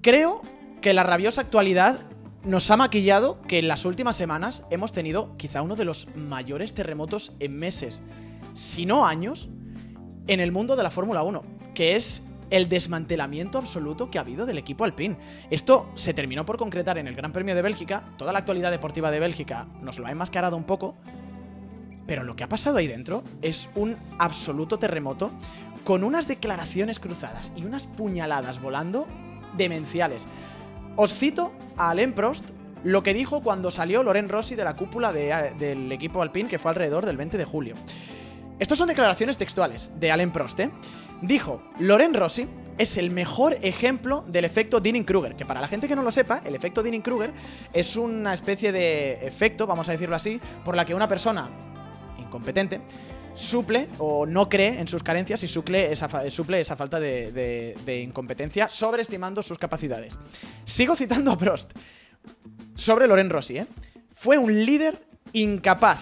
Creo que la rabiosa actualidad nos ha maquillado que en las últimas semanas hemos tenido quizá uno de los mayores terremotos en meses, si no años, en el mundo de la Fórmula 1, que es el desmantelamiento absoluto que ha habido del equipo Alpine. Esto se terminó por concretar en el Gran Premio de Bélgica, toda la actualidad deportiva de Bélgica nos lo ha enmascarado un poco, pero lo que ha pasado ahí dentro es un absoluto terremoto con unas declaraciones cruzadas y unas puñaladas volando demenciales. Os cito a Alain Prost lo que dijo cuando salió Laurent Rossi de la cúpula del equipo Alpine, que fue alrededor del 20 de julio. Estas son declaraciones textuales de Alain Prost, ¿eh? Dijo, Laurent Rossi es el mejor ejemplo del efecto Dunning-Kruger, que para la gente que no lo sepa, el efecto Dunning-Kruger es una especie de efecto, vamos a decirlo así, por la que una persona incompetente suple o no cree en sus carencias y suple esa falta de incompetencia, sobreestimando sus capacidades. Sigo citando a Prost sobre Laurent Rossi, ¿eh? Fue un líder incapaz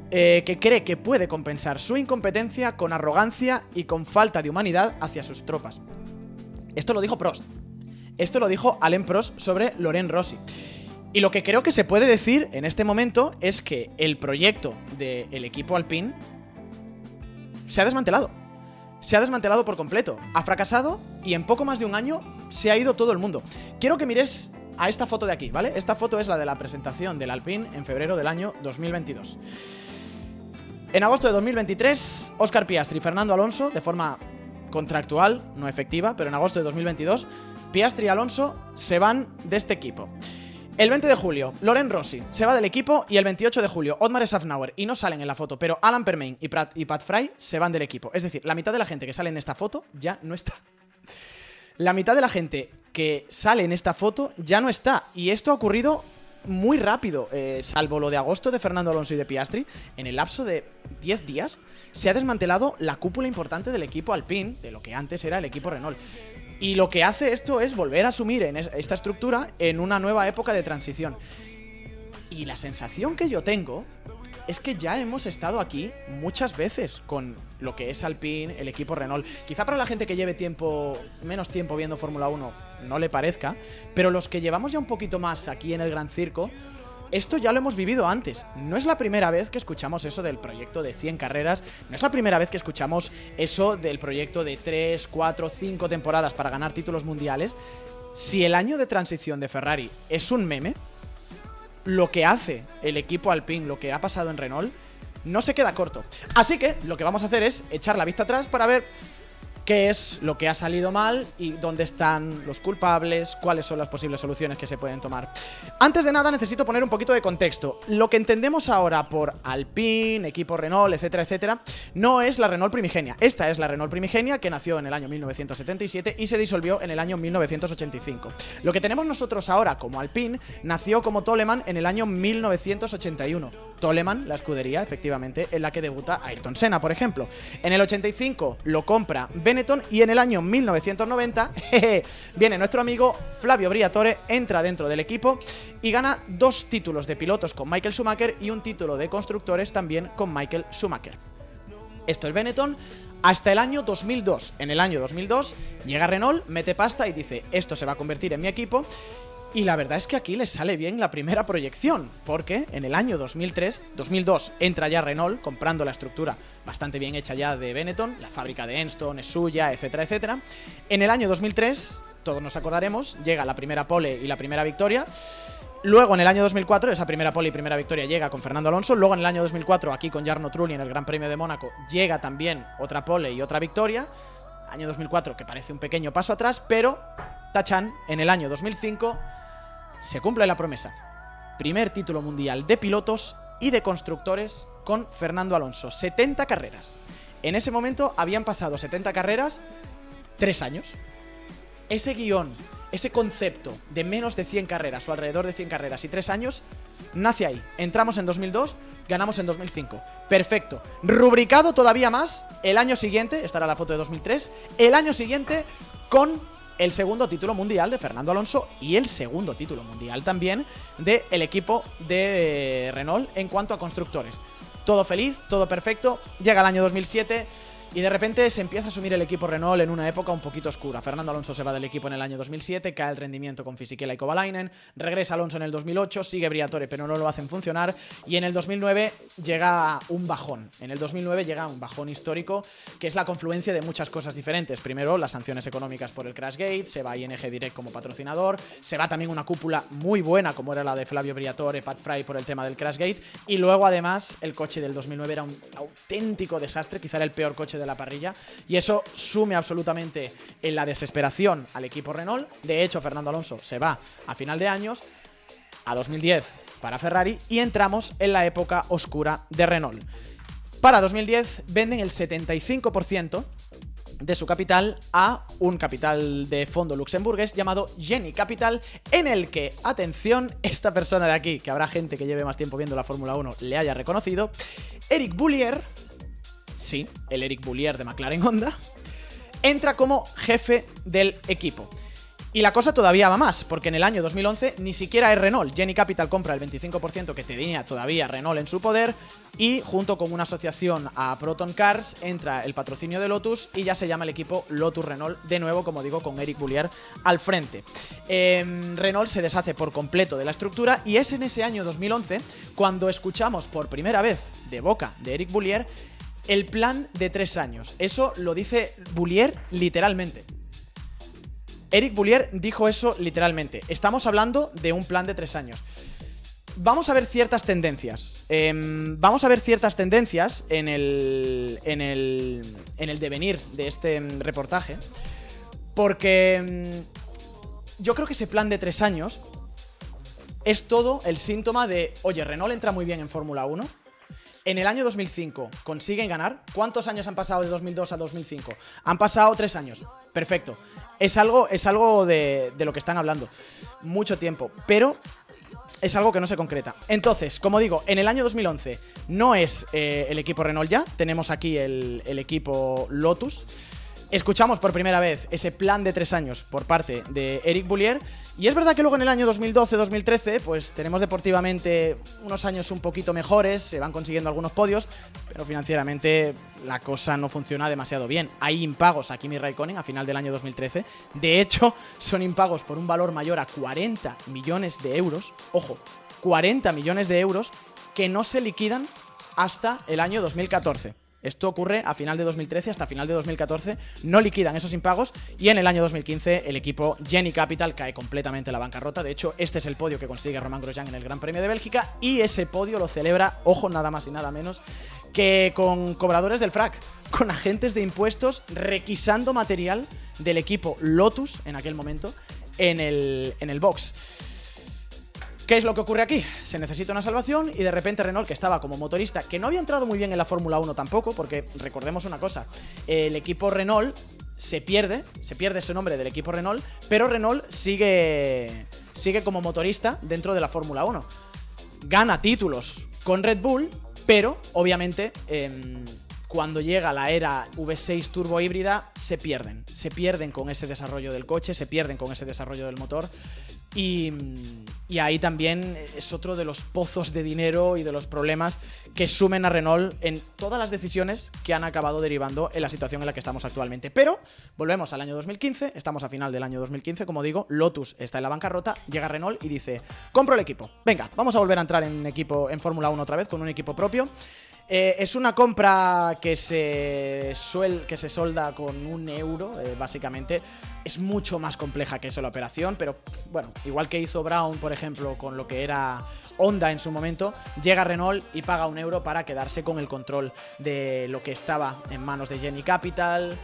que cree que puede compensar su incompetencia con arrogancia y con falta de humanidad hacia sus tropas. Esto lo dijo Prost. Esto lo dijo Alain Prost sobre Laurent Rossi. Y lo que creo que se puede decir en este momento es que el proyecto del equipo Alpine se ha desmantelado. Se ha desmantelado por completo. Ha fracasado y en poco más de un año se ha ido todo el mundo. Quiero que mires a esta foto de aquí, ¿vale? Esta foto es la de la presentación del Alpine en febrero del año 2022. En agosto de 2023, Óscar Piastri y Fernando Alonso, de forma contractual, no efectiva, pero en agosto de 2022, Piastri y Alonso se van de este equipo. El 20 de julio, Laurent Rossi se va del equipo y el 28 de julio, Otmar Szafnauer, y no salen en la foto, pero Alain Permain y Pat Fry se van del equipo. Es decir, la mitad de la gente que sale en esta foto ya no está. La mitad de la gente que sale en esta foto ya no está. Y esto ha ocurrido muy rápido, salvo lo de agosto de Fernando Alonso y de Piastri. En el lapso de 10 días se ha desmantelado la cúpula importante del equipo Alpine, de lo que antes era el equipo Renault. Y lo que hace esto es volver a asumir en esta estructura en una nueva época de transición. Y la sensación que yo tengo es que ya hemos estado aquí muchas veces con lo que es Alpine, el equipo Renault. Quizá para la gente que lleve menos tiempo viendo Fórmula 1 no le parezca, pero los que llevamos ya un poquito más aquí en el Gran Circo, esto ya lo hemos vivido antes. No es la primera vez que escuchamos eso del proyecto de 100 carreras, no es la primera vez que escuchamos eso del proyecto de 3, 4, 5 temporadas para ganar títulos mundiales. Si el año de transición de Ferrari es un meme, lo que hace el equipo Alpine, lo que ha pasado en Renault, no se queda corto. Así que lo que vamos a hacer es echar la vista atrás para ver qué es lo que ha salido mal y dónde están los culpables, cuáles son las posibles soluciones que se pueden tomar. Antes de nada necesito poner un poquito de contexto. Lo que entendemos ahora por Alpine, equipo Renault, etcétera, etcétera, no es la Renault primigenia. Esta es la Renault primigenia que nació en el año 1977 y se disolvió en el año 1985. Lo que tenemos nosotros ahora como Alpine nació como Toleman en el año 1981. Toleman, la escudería, efectivamente, en la que debuta Ayrton Senna, por ejemplo. En el 85 lo compra Benetton y en el año 1990 viene nuestro amigo Flavio Briatore, entra dentro del equipo y gana 2 títulos de pilotos con Michael Schumacher y un título de constructores también con Michael Schumacher. Esto es Benetton hasta el año 2002. En el año 2002 llega Renault, mete pasta y dice, esto se va a convertir en mi equipo. Y la verdad es que aquí les sale bien la primera proyección, porque en el año 2002 entra ya Renault comprando la estructura bastante bien hecha ya de Benetton, la fábrica de Enston es suya, etcétera, etcétera. En el año 2003, todos nos acordaremos, llega la primera pole y la primera victoria. Luego en el año 2004, esa primera pole y primera victoria llega con Fernando Alonso. Luego en el año 2004, aquí con Jarno Trulli en el Gran Premio de Mónaco, llega también otra pole y otra victoria. Año 2004 que parece un pequeño paso atrás, pero tachan, en el año 2005 se cumple la promesa. Primer título mundial de pilotos y de constructores con Fernando Alonso. 70 carreras. En ese momento habían pasado 70 carreras, 3 años. Ese guión, ese concepto de menos de 100 carreras o alrededor de 100 carreras y 3 años, nace ahí. Entramos en 2002, ganamos en 2005. Perfecto. Rubricado todavía más el año siguiente, esta era la foto de 2003, el año siguiente con el segundo título mundial de Fernando Alonso y el segundo título mundial también del equipo de Renault en cuanto a constructores. Todo feliz, todo perfecto. Llega el año 2007 Y de repente se empieza a asumir el equipo Renault en una época un poquito oscura. Fernando Alonso se va del equipo en el año 2007, cae el rendimiento con Fisichella y Kovalainen, regresa Alonso en el 2008, sigue Briatore pero no lo hacen funcionar, y en el 2009 llega un bajón. En el 2009 llega un bajón histórico que es la confluencia de muchas cosas diferentes. Primero, las sanciones económicas por el Crashgate, se va ING Direct como patrocinador, se va también una cúpula muy buena como era la de Flavio Briatore, Pat Fry por el tema del Crashgate, y luego además el coche del 2009 era un auténtico desastre, quizá era el peor coche de la parrilla, y eso sume absolutamente en la desesperación al equipo Renault. De hecho, Fernando Alonso se va a final de años, a 2010 para Ferrari, y entramos en la época oscura de Renault. Para 2010 venden el 75% de su capital a un capital de fondo luxemburgués llamado Genie Capital, en el que, atención, esta persona de aquí, que habrá gente que lleve más tiempo viendo la Fórmula 1 le haya reconocido, Eric Boullier, sí, el Eric Boullier de McLaren Honda, entra como jefe del equipo. Y la cosa todavía va más, porque en el año 2011 ni siquiera es Renault. Genie Capital compra el 25% que tenía todavía Renault en su poder, y junto con una asociación a Proton Cars entra el patrocinio de Lotus y ya se llama el equipo Lotus Renault, de nuevo, como digo, con Eric Boullier al frente. Renault se deshace por completo de la estructura, y es en ese año 2011 cuando escuchamos por primera vez de boca de Eric Boullier el plan de 3 años. Eso lo dice Boullier literalmente. Eric Boullier dijo eso literalmente. Estamos hablando de un plan de 3 años. Vamos a ver ciertas tendencias. Vamos a ver ciertas tendencias en el devenir de este reportaje. Porque yo creo que ese plan de 3 años es todo el síntoma de, oye, Renault entra muy bien en Fórmula 1. En el año 2005 consiguen ganar. ¿Cuántos años han pasado de 2002 a 2005? Han pasado 3 años. Perfecto. Es algo de lo que están hablando. Mucho tiempo. Pero es algo que no se concreta. Entonces, como digo, en el año 2011 no es el equipo Renault ya. Tenemos aquí el equipo Lotus. Escuchamos por primera vez ese plan de 3 años por parte de Eric Boullier. Y es verdad que luego en el año 2012-2013 pues tenemos deportivamente unos años un poquito mejores, se van consiguiendo algunos podios, pero financieramente la cosa no funciona demasiado bien. Hay impagos a Kimi Raikkonen a final del año 2013. De hecho, son impagos por un valor mayor a 40 millones de euros. Ojo, 40 millones de euros que no se liquidan hasta el año 2014. Esto ocurre a final de 2013, hasta final de 2014 no liquidan esos impagos, y en el año 2015 el equipo Genie Capital cae completamente en la bancarrota. De hecho, este es el podio que consigue Romain Grosjean en el Gran Premio de Bélgica, y ese podio lo celebra, ojo, nada más y nada menos que con cobradores del frac, con agentes de impuestos requisando material del equipo Lotus en aquel momento en el box. ¿Qué es lo que ocurre aquí? Se necesita una salvación, y de repente Renault, que estaba como motorista, que no había entrado muy bien en la Fórmula 1 tampoco, porque recordemos una cosa, el equipo Renault se pierde ese nombre del equipo Renault, pero Renault sigue como motorista dentro de la Fórmula 1. Gana títulos con Red Bull, pero obviamente cuando llega la era V6 turbo híbrida se pierden con ese desarrollo del coche, se pierden con ese desarrollo del motor. Y ahí también es otro de los pozos de dinero y de los problemas que sumen a Renault en todas las decisiones que han acabado derivando en la situación en la que estamos actualmente. Pero volvemos al año 2015, estamos a final del año 2015, como digo, Lotus está en la bancarrota, llega Renault y dice, compro el equipo, venga, vamos a volver a entrar en Fórmula 1 otra vez con un equipo propio. Es una compra que se solda con €1, básicamente. Es mucho más compleja que eso la operación, pero bueno, igual que hizo Brown, por ejemplo, con lo que era Honda en su momento, llega Renault y paga €1 para quedarse con el control de lo que estaba en manos de Genie Capital.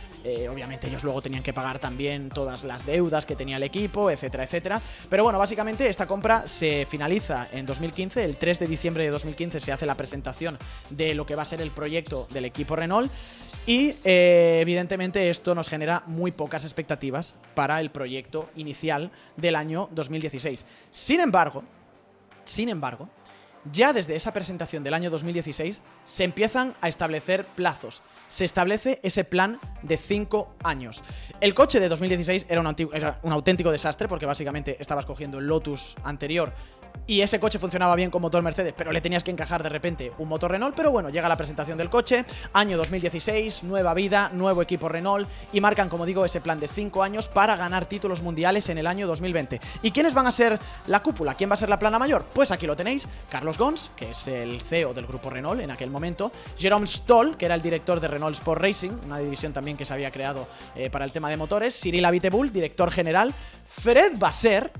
Obviamente ellos luego tenían que pagar también todas las deudas que tenía el equipo, etcétera, etcétera. Pero bueno, básicamente esta compra se finaliza en 2015, el 3 de diciembre de 2015 se hace la presentación de lo que va a ser el proyecto del equipo Renault, y evidentemente esto nos genera muy pocas expectativas para el proyecto inicial del año 2016. Sin embargo, ya desde esa presentación del año 2016 se empiezan a establecer plazos. Se establece ese plan de 5 años. El coche de 2016 era un auténtico desastre porque básicamente estabas cogiendo el Lotus anterior y ese coche funcionaba bien con motor Mercedes, pero le tenías que encajar de repente un motor Renault. Pero bueno, llega la presentación del coche, año 2016, nueva vida, nuevo equipo Renault, y marcan, como digo, ese plan de 5 años para ganar títulos mundiales en el año 2020. ¿Y quiénes van a ser la cúpula? ¿Quién va a ser la plana mayor? Pues aquí lo tenéis: Carlos Ghosn, que es el CEO del grupo Renault en aquel momento; Jerome Stoll, que era el director de Renault Sport Racing, una división también que se había creado para el tema de motores; Cyril Abiteboul, director general; Fred Vasseur,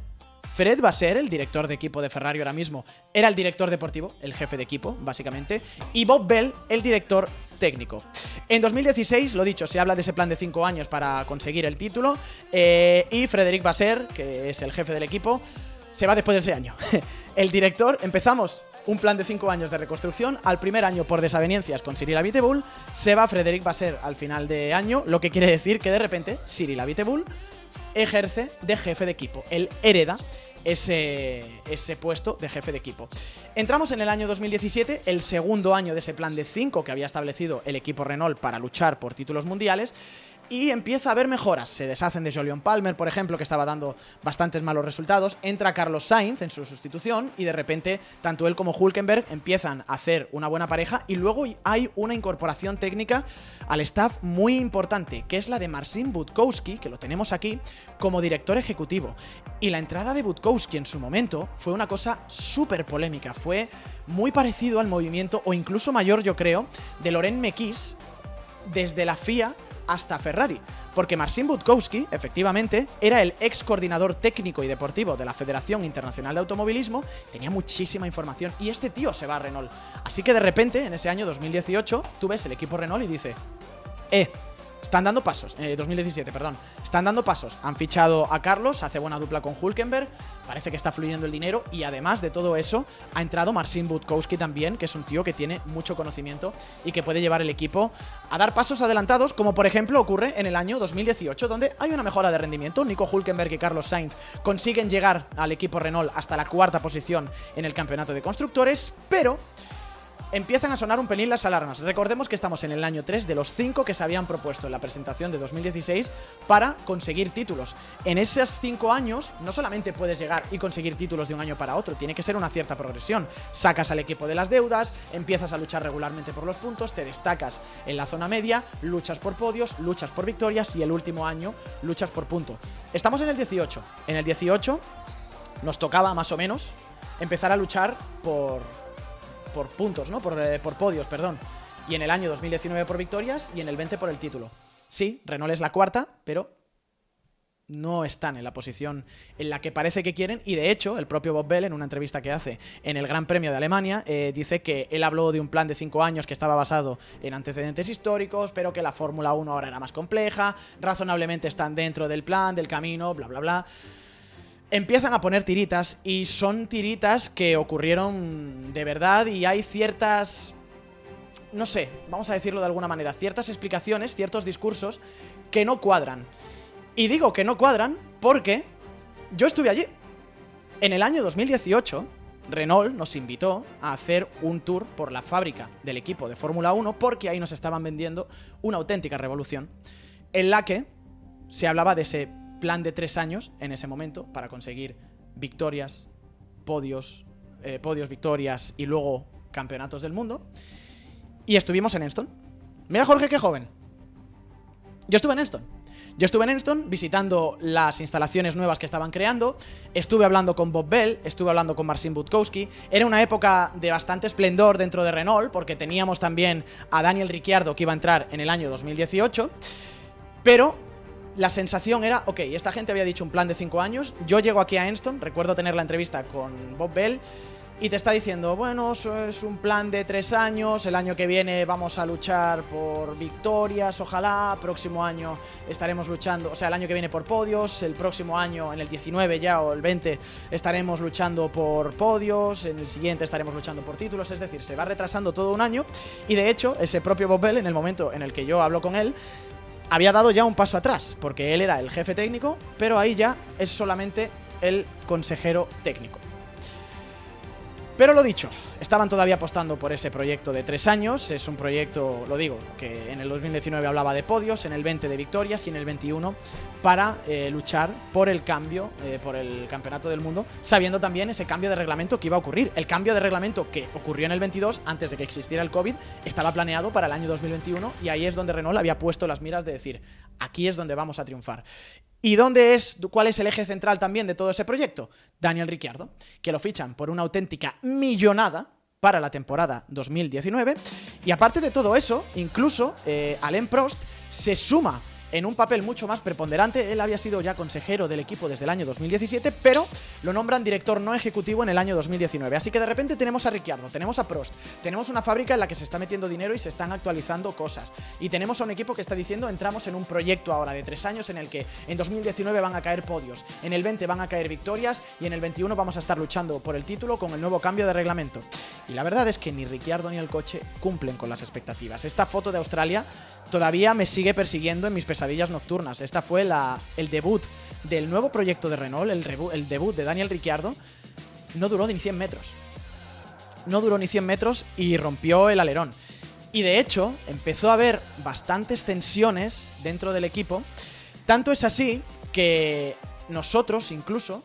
el director de equipo de Ferrari ahora mismo, era el director deportivo, el jefe de equipo, básicamente; y Bob Bell, el director técnico. En 2016, lo dicho, se habla de ese plan de 5 años para conseguir el título, y Frédéric Vasseur, que es el jefe del equipo, se va después de ese año. El director, empezamos un plan de 5 años de reconstrucción. Al primer año, por desavenencias con Cyril Abiteboul, se va Frédéric Vasseur al final de año, lo que quiere decir que de repente Cyril Abiteboul ejerce de jefe de equipo. Él hereda ese puesto de jefe de equipo. Entramos en el año 2017, el segundo año de ese plan de 5 que había establecido el equipo Renault para luchar por títulos mundiales, y empieza a haber mejoras. Se deshacen de Jolyon Palmer, por ejemplo, que estaba dando bastantes malos resultados. Entra Carlos Sainz en su sustitución y de repente tanto él como Hülkenberg empiezan a hacer una buena pareja. Y luego hay una incorporación técnica al staff muy importante, que es la de Marcin Budkowski, que lo tenemos aquí, como director ejecutivo. Y la entrada de Budkowski en su momento fue una cosa súper polémica. Fue muy parecido al movimiento, o incluso mayor, yo creo, de Laurent Mekies desde la FIA hasta Ferrari, porque Marcin Budkowski, efectivamente, era el ex coordinador técnico y deportivo de la Federación Internacional de Automovilismo, tenía muchísima información, y este tío se va a Renault. Así que de repente, en ese año 2018, tú ves el equipo Renault y dice: están dando pasos, 2017, perdón, están dando pasos. Han fichado a Carlos, hace buena dupla con Hülkenberg, parece que está fluyendo el dinero, y además de todo eso, ha entrado Marcin Budkowski también, que es un tío que tiene mucho conocimiento y que puede llevar el equipo a dar pasos adelantados, como por ejemplo ocurre en el año 2018, donde hay una mejora de rendimiento. Nico Hülkenberg y Carlos Sainz consiguen llegar al equipo Renault hasta la 4ª posición en el campeonato de constructores, pero empiezan a sonar un pelín las alarmas. Recordemos que estamos en el año 3 de los 5 que se habían propuesto en la presentación de 2016 para conseguir títulos. En esos 5 años no solamente puedes llegar y conseguir títulos de un año para otro, tiene que ser una cierta progresión. Sacas al equipo de las deudas, empiezas a luchar regularmente por los puntos, te destacas en la zona media, luchas por podios, luchas por victorias, y el último año luchas por punto. Estamos en el 18. En el 18 nos tocaba más o menos empezar a luchar por puntos, ¿no? Por podios, perdón. Y en el año 2019 por victorias, y en el 20 por el título. Sí, Renault es la 4ª, pero no están en la posición en la que parece que quieren. Y de hecho, el propio Bob Bell, en una entrevista que hace en el Gran Premio de Alemania, dice que él habló de un plan de 5 años que estaba basado en antecedentes históricos, pero que la Fórmula 1 ahora era más compleja, razonablemente están dentro del plan, del camino, bla, bla, bla. Empiezan a poner tiritas, y son tiritas que ocurrieron de verdad, y hay ciertas, no sé, vamos a decirlo de alguna manera, ciertas explicaciones, ciertos discursos que no cuadran. Y digo que no cuadran porque yo estuve allí. En el año 2018, Renault nos invitó a hacer un tour por la fábrica del equipo de Fórmula 1, porque ahí nos estaban vendiendo una auténtica revolución, en la que se hablaba de ese plan de 3 años en ese momento para conseguir victorias, podios, victorias y luego campeonatos del mundo. Y estuvimos en Enston. Mira, Jorge, qué joven. Yo estuve en Enston visitando las instalaciones nuevas que estaban creando. Estuve hablando con Bob Bell, estuve hablando con Marcin Budkowski. Era una época de bastante esplendor dentro de Renault, porque teníamos también a Daniel Ricciardo, que iba a entrar en el año 2018. Pero la sensación era, ok, esta gente había dicho un plan de 5 años, yo llego aquí a Enston, recuerdo tener la entrevista con Bob Bell, y te está diciendo, bueno, eso es un plan de 3 años, el año que viene vamos a luchar por victorias, ojalá, próximo año estaremos luchando, o sea, el año que viene por podios, el próximo año, en el 19 ya o el 20, estaremos luchando por podios, en el siguiente estaremos luchando por títulos, es decir, se va retrasando todo un año, y de hecho, ese propio Bob Bell, en el momento en el que yo hablo con él, había dado ya un paso atrás, porque él era el jefe técnico, pero ahí ya es solamente el consejero técnico. Pero lo dicho, estaban todavía apostando por ese proyecto de 3 años. Es un proyecto, lo digo, que en el 2019 hablaba de podios, en el 20 de victorias y en el 21 para luchar por el cambio, por el campeonato del mundo, sabiendo también ese cambio de reglamento que iba a ocurrir. El cambio de reglamento que ocurrió en el 22, antes de que existiera el COVID, estaba planeado para el año 2021 y ahí es donde Renault había puesto las miras de decir, aquí es donde vamos a triunfar. ¿Y cuál es el eje central también de todo ese proyecto? Daniel Ricciardo, que lo fichan por una auténtica millonada para la temporada 2019. Y aparte de todo eso, incluso Alain Prost se suma en un papel mucho más preponderante. Él había sido ya consejero del equipo desde el año 2017, pero lo nombran director no ejecutivo en el año 2019. Así que de repente tenemos a Ricciardo, tenemos a Prost, tenemos una fábrica en la que se está metiendo dinero y se están actualizando cosas. Y tenemos a un equipo que está diciendo, entramos en un proyecto ahora de 3 años en el que en 2019 van a caer podios, en el 20 van a caer victorias y en el 21 vamos a estar luchando por el título con el nuevo cambio de reglamento. Y la verdad es que ni Ricciardo ni el coche cumplen con las expectativas. Esta foto de Australia todavía me sigue persiguiendo en mis pesadillas nocturnas. Esta fue el debut del nuevo proyecto de Renault, el debut de Daniel Ricciardo. No duró ni 100 metros. No duró ni 100 metros y rompió el alerón. Y de hecho, empezó a haber bastantes tensiones dentro del equipo. Tanto es así que nosotros incluso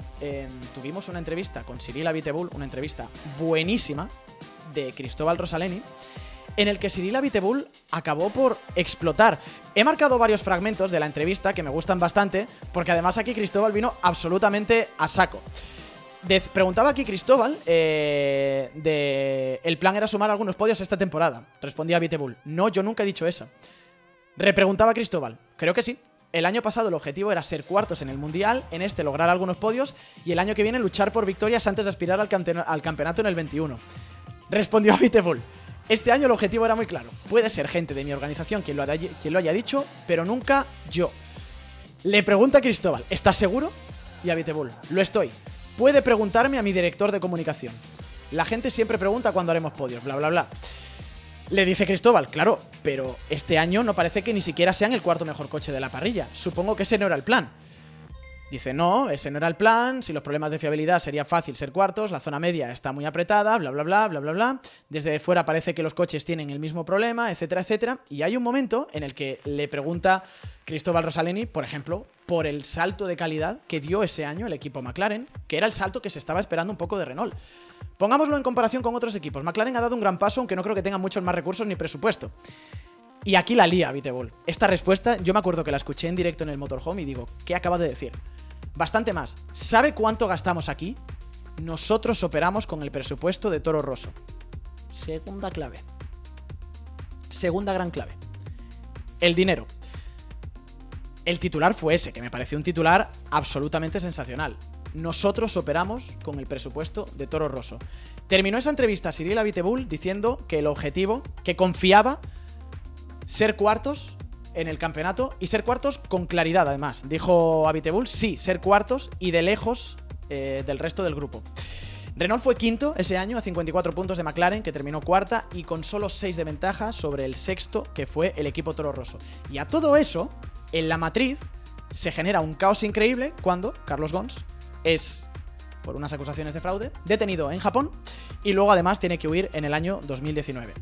tuvimos una entrevista con Cyril Abiteboul, una entrevista buenísima de Cristóbal Rosaleni, en el que Cyril Abiteboul acabó por explotar. He marcado varios fragmentos de la entrevista que me gustan bastante, porque además aquí Cristóbal vino absolutamente a saco. Preguntaba aquí Cristóbal el plan era sumar algunos podios esta temporada. Respondía Abiteboul, no, yo nunca he dicho eso. Repreguntaba Cristóbal, creo que sí. El año pasado el objetivo era ser cuartos en el Mundial, en este lograr algunos podios y el año que viene luchar por victorias antes de aspirar al campeonato en el 21. Respondió Abiteboul, este año el objetivo era muy claro. Puede ser gente de mi organización quien lo haya dicho, pero nunca yo. Le pregunta a Cristóbal, ¿estás seguro? Y Abiteboul, lo estoy. Puede preguntarme a mi director de comunicación. La gente siempre pregunta cuándo haremos podios, bla, bla, bla. Le dice Cristóbal, claro, pero este año no parece que ni siquiera sean el cuarto mejor coche de la parrilla. Supongo que ese no era el plan. Dice, no, ese no era el plan, si los problemas de fiabilidad sería fácil ser cuartos, la zona media está muy apretada, bla, bla, bla, bla, bla, bla. Desde fuera parece que los coches tienen el mismo problema, etcétera, etcétera. Y hay un momento en el que le pregunta Cristóbal Rosaleni, por ejemplo, por el salto de calidad que dio ese año el equipo McLaren, que era el salto que se estaba esperando un poco de Renault. Pongámoslo en comparación con otros equipos. McLaren ha dado un gran paso, aunque no creo que tengan muchos más recursos ni presupuesto. Y aquí la lía Abiteboul. Esta respuesta, yo me acuerdo que la escuché en directo en el Motorhome y digo, ¿qué acaba de decir? Bastante más. ¿Sabe cuánto gastamos aquí? Nosotros operamos con el presupuesto de Toro Rosso. Segunda clave. Segunda gran clave. El dinero. El titular fue ese, que me pareció un titular absolutamente sensacional. Nosotros operamos con el presupuesto de Toro Rosso. Terminó esa entrevista Cyril Abiteboul diciendo que el objetivo, que confiaba ser cuartos en el campeonato y ser cuartos con claridad, además. Dijo Abiteboul, sí, ser cuartos y de lejos del resto del grupo. Renault fue quinto ese año a 54 puntos de McLaren, que terminó cuarta y con solo 6 de ventaja sobre el sexto, que fue el equipo Toro Rosso. Y a todo eso, en la matriz, se genera un caos increíble cuando Carlos Ghosn es, por unas acusaciones de fraude, detenido en Japón y luego además tiene que huir en el año 2019.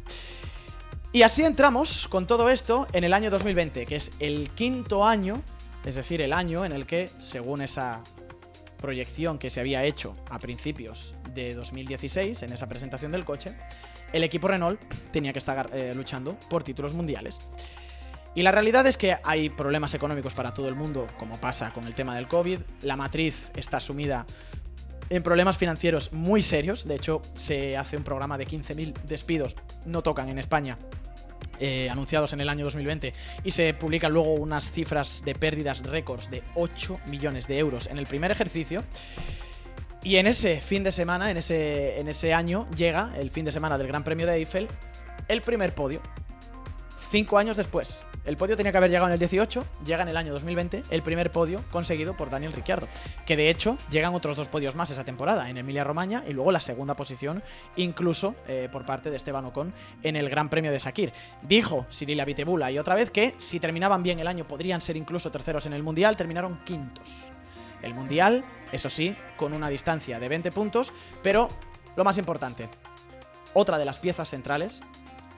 Y así entramos con todo esto en el año 2020, que es el quinto año, es decir, el año en el que, según esa proyección que se había hecho a principios de 2016, en esa presentación del coche, el equipo Renault tenía que estar luchando por títulos mundiales. Y la realidad es que hay problemas económicos para todo el mundo, como pasa con el tema del COVID. La matriz está sumida en problemas financieros muy serios. De hecho, se hace un programa de 15.000 despidos, no tocan en España, anunciados en el año 2020, y se publican luego unas cifras de pérdidas récords de 8 millones de euros en el primer ejercicio. Y en ese fin de semana, en ese año, llega el fin de semana del Gran Premio de Eiffel, el primer podio. 5 años después. El podio tenía que haber llegado en el 18, llega en el año 2020 el primer podio conseguido por Daniel Ricciardo, que de hecho llegan otros 2 podios más esa temporada, en Emilia-Romagna y luego la segunda posición incluso por parte de Esteban Ocon en el Gran Premio de Sakir. Dijo Cyril Abiteboul y otra vez que si terminaban bien el año podrían ser incluso terceros en el Mundial, terminaron quintos. El Mundial, eso sí, con una distancia de 20 puntos, pero lo más importante, otra de las piezas centrales,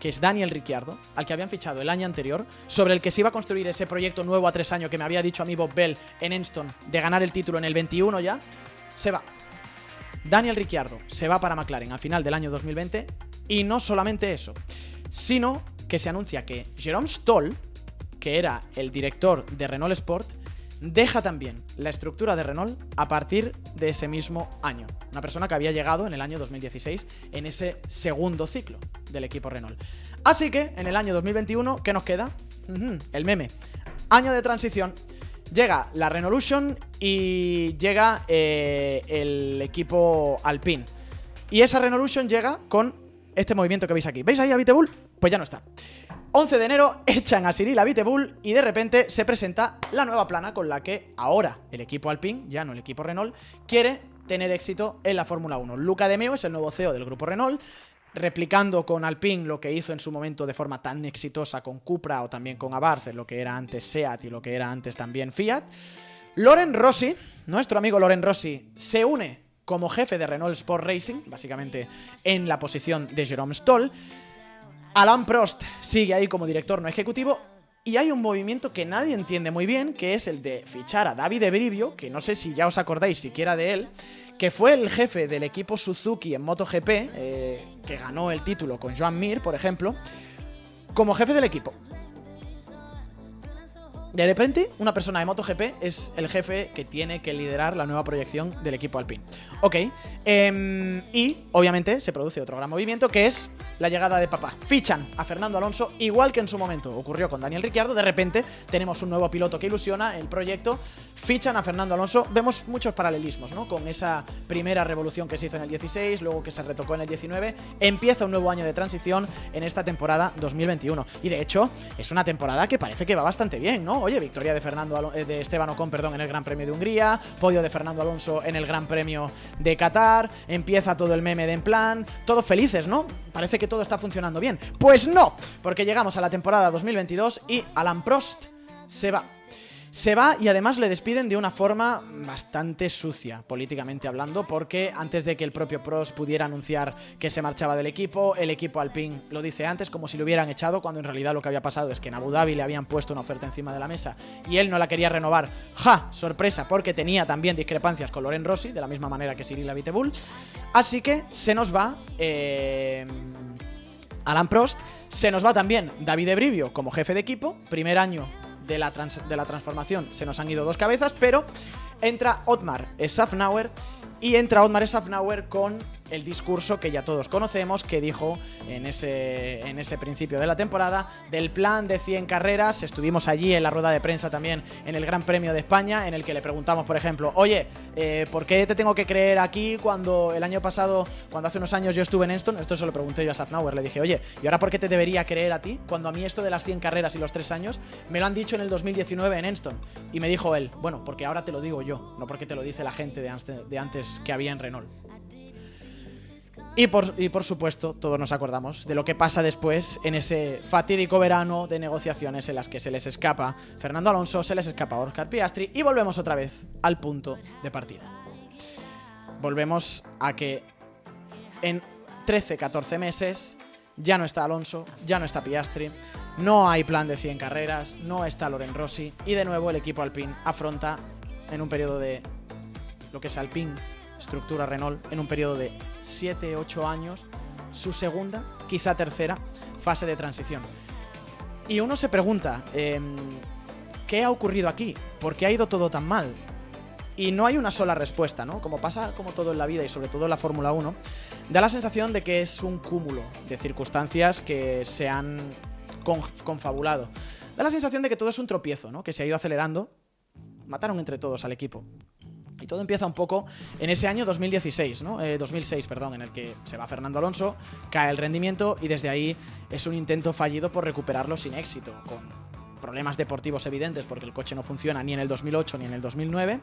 que es Daniel Ricciardo, al que habían fichado el año anterior, sobre el que se iba a construir ese proyecto nuevo a 3 años que me había dicho a mí Bob Bell en Enston de ganar el título en el 21 ya, se va. Daniel Ricciardo se va para McLaren al final del año 2020 y no solamente eso, sino que se anuncia que Jerome Stoll, que era el director de Renault Sport, deja también la estructura de Renault a partir de ese mismo año. Una persona que había llegado en el año 2016 en ese segundo ciclo del equipo Renault. Así que en el año 2021, ¿qué nos queda? El meme. Año de transición. Llega la Renaulution y llega el equipo Alpine. Y esa Renaulution llega con este movimiento que veis aquí. ¿Veis ahí a Abiteboul? Pues ya no está. 11 de enero echan a Cyril Abiteboul y de repente se presenta la nueva plana con la que ahora el equipo Alpine, ya no el equipo Renault, quiere tener éxito en la Fórmula 1. Luca De Meo es el nuevo CEO del grupo Renault, replicando con Alpine lo que hizo en su momento de forma tan exitosa con Cupra o también con Abarth, lo que era antes Seat y lo que era antes también Fiat. Loren Rossi, nuestro amigo Loren Rossi, se une como jefe de Renault Sport Racing, básicamente en la posición de Jerome Stoll. Alain Prost sigue ahí como director no ejecutivo y hay un movimiento que nadie entiende muy bien, que es el de fichar a Davide Brivio, que no sé si ya os acordáis siquiera de él, que fue el jefe del equipo Suzuki en MotoGP, que ganó el título con Joan Mir, por ejemplo, como jefe del equipo. De repente, una persona de MotoGP es el jefe que tiene que liderar la nueva proyección del equipo Alpine. Ok. Y, obviamente, se produce otro gran movimiento, que es la llegada de papá. Fichan a Fernando Alonso, igual que en su momento ocurrió con Daniel Ricciardo. De repente, tenemos un nuevo piloto que ilusiona el proyecto. Fichan a Fernando Alonso. Vemos muchos paralelismos, ¿no? Con esa primera revolución que se hizo en el 16, luego que se retocó en el 19. Empieza un nuevo año de transición en esta temporada 2021. Y, de hecho, es una temporada que parece que va bastante bien, ¿no? Oye, victoria de Esteban Ocon, perdón, en el Gran Premio de Hungría, podio de Fernando Alonso en el Gran Premio de Qatar, empieza todo el meme de en plan, todos felices, ¿no? Parece que todo está funcionando bien. Pues no, porque llegamos a la temporada 2022 y Alain Prost se va. Se va y además le despiden de una forma bastante sucia, políticamente hablando, porque antes de que el propio Prost pudiera anunciar que se marchaba del equipo, el equipo Alpine lo dice antes como si lo hubieran echado, cuando en realidad lo que había pasado es que en Abu Dhabi le habían puesto una oferta encima de la mesa y él no la quería renovar. ¡Ja! Sorpresa, porque tenía también discrepancias con Loren Rossi, de la misma manera que Cyril Abiteboul. Así que se nos va Alain Prost, se nos va también Davide Brivio como jefe de equipo, primer año de la transformación, se nos han ido 2 cabezas, pero entra Otmar Szafnauer y entra Otmar Szafnauer con el discurso que ya todos conocemos, que dijo en ese principio de la temporada, del plan de 100 carreras. Estuvimos allí en la rueda de prensa también en el Gran Premio de España, en el que le preguntamos, por ejemplo, oye, ¿por qué te tengo que creer aquí cuando el año pasado, cuando hace unos años yo estuve en Enston? Esto se lo pregunté yo a Szafnauer, le dije, oye, ¿y ahora por qué te debería creer a ti cuando a mí esto de las 100 carreras y los 3 años me lo han dicho en el 2019 en Enston? Y me dijo él, bueno, porque ahora te lo digo yo, no porque te lo dice la gente de antes que había en Renault. Y por supuesto, todos nos acordamos de lo que pasa después en ese fatídico verano de negociaciones en las que se les escapa Fernando Alonso, se les escapa Oscar Piastri y volvemos otra vez al punto de partida. Volvemos a que en 13-14 meses ya no está Alonso, ya no está Piastri, no hay plan de 100 carreras, no está Loren Rossi y de nuevo el equipo Alpine afronta en un periodo de lo que es Alpine, estructura Renault, en un periodo de 7-8 años, su segunda, quizá tercera, fase de transición. Y uno se pregunta, ¿qué ha ocurrido aquí? ¿Por qué ha ido todo tan mal? Y no hay una sola respuesta, ¿no? Como pasa como todo en la vida y sobre todo en la Fórmula 1, da la sensación de que es un cúmulo de circunstancias que se han confabulado. Da la sensación de que todo es un tropiezo, ¿no? Que se ha ido acelerando. Mataron entre todos al equipo. Y todo empieza un poco en ese año 2016, ¿no? 2006, perdón, en el que se va Fernando Alonso, cae el rendimiento y desde ahí es un intento fallido por recuperarlo sin éxito, con problemas deportivos evidentes porque el coche no funciona ni en el 2008 ni en el 2009,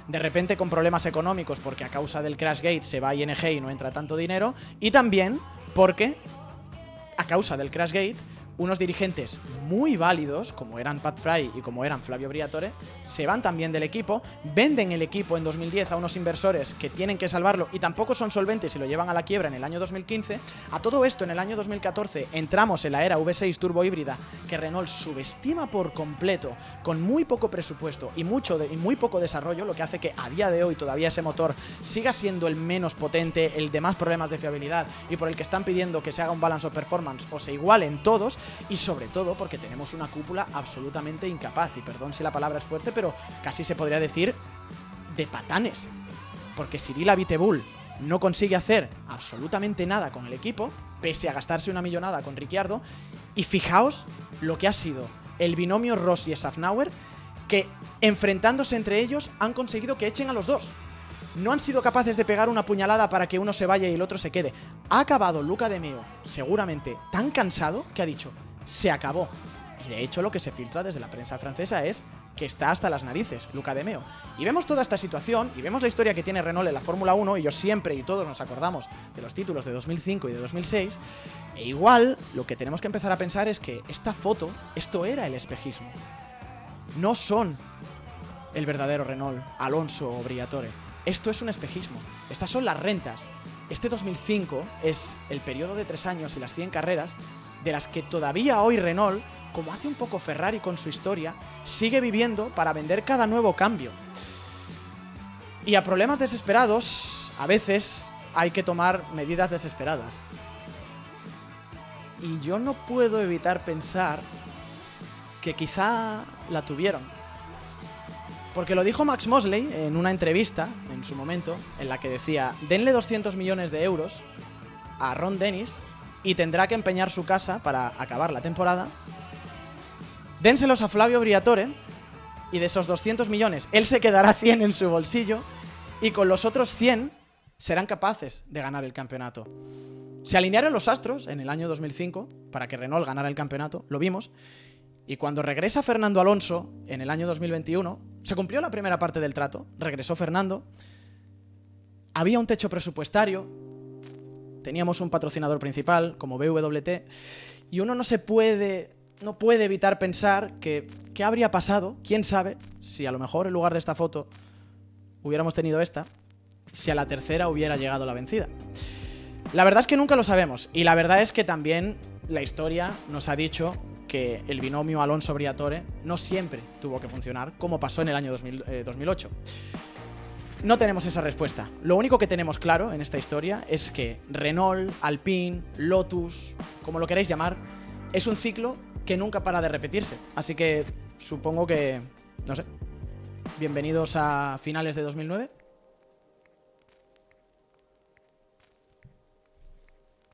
de repente con problemas económicos porque a causa del Crashgate se va a ING y no entra tanto dinero, y también porque a causa del Crashgate unos dirigentes muy válidos, como eran Pat Fry y como eran Flavio Briatore, se van también del equipo, venden el equipo en 2010 a unos inversores que tienen que salvarlo y tampoco son solventes y lo llevan a la quiebra en el año 2015. A todo esto, en el año 2014, entramos en la era V6 turbo híbrida, que Renault subestima por completo, con muy poco presupuesto y muy poco desarrollo, lo que hace que a día de hoy todavía ese motor siga siendo el menos potente, el de más problemas de fiabilidad y por el que están pidiendo que se haga un balance of performance o se igualen todos, y sobre todo porque tenemos una cúpula absolutamente incapaz, y perdón si la palabra es fuerte, pero casi se podría decir de patanes, porque Cyril Abiteboul no consigue hacer absolutamente nada con el equipo, pese a gastarse una millonada con Ricciardo, y fijaos lo que ha sido el binomio Rossi-Safnauer, que enfrentándose entre ellos han conseguido que echen a los dos. No han sido capaces de pegar una puñalada para que uno se vaya y el otro se quede. Ha acabado Luca de Meo, seguramente tan cansado, que ha dicho, se acabó. Y de hecho lo que se filtra desde la prensa francesa es que está hasta las narices, Luca de Meo. Y vemos toda esta situación, y vemos la historia que tiene Renault en la Fórmula 1, y yo siempre y todos nos acordamos de los títulos de 2005 y de 2006, e igual lo que tenemos que empezar a pensar es que esta foto, esto era el espejismo. No son el verdadero Renault, Alonso o Briatore. Esto es un espejismo. Estas son las rentas. Este 2005 es el periodo de 3 años y las 100 carreras de las que todavía hoy Renault, como hace un poco Ferrari con su historia, sigue viviendo para vender cada nuevo cambio. Y a problemas desesperados, a veces hay que tomar medidas desesperadas. Y yo no puedo evitar pensar que quizá la tuvieron. Porque lo dijo Max Mosley en una entrevista, en su momento, en la que decía, denle 200 millones de euros a Ron Dennis y tendrá que empeñar su casa para acabar la temporada. Dénselos a Flavio Briatore y de esos 200 millones él se quedará 100 en su bolsillo y con los otros 100 serán capaces de ganar el campeonato. Se alinearon los astros en el año 2005 para que Renault ganara el campeonato, lo vimos. Y cuando regresa Fernando Alonso en el año 2021, se cumplió la primera parte del trato, regresó Fernando, había un techo presupuestario, teníamos un patrocinador principal como BWT, y uno no puede evitar pensar que qué habría pasado, quién sabe, si a lo mejor en lugar de esta foto hubiéramos tenido esta, si a la tercera hubiera llegado la vencida. La verdad es que nunca lo sabemos, y la verdad es que también la historia nos ha dicho que el binomio Alonso-Briatore no siempre tuvo que funcionar, como pasó en el año 2008. No tenemos esa respuesta. Lo único que tenemos claro en esta historia es que Renault, Alpine, Lotus, como lo queráis llamar, es un ciclo que nunca para de repetirse. Así que supongo que, no sé, bienvenidos a finales de 2009.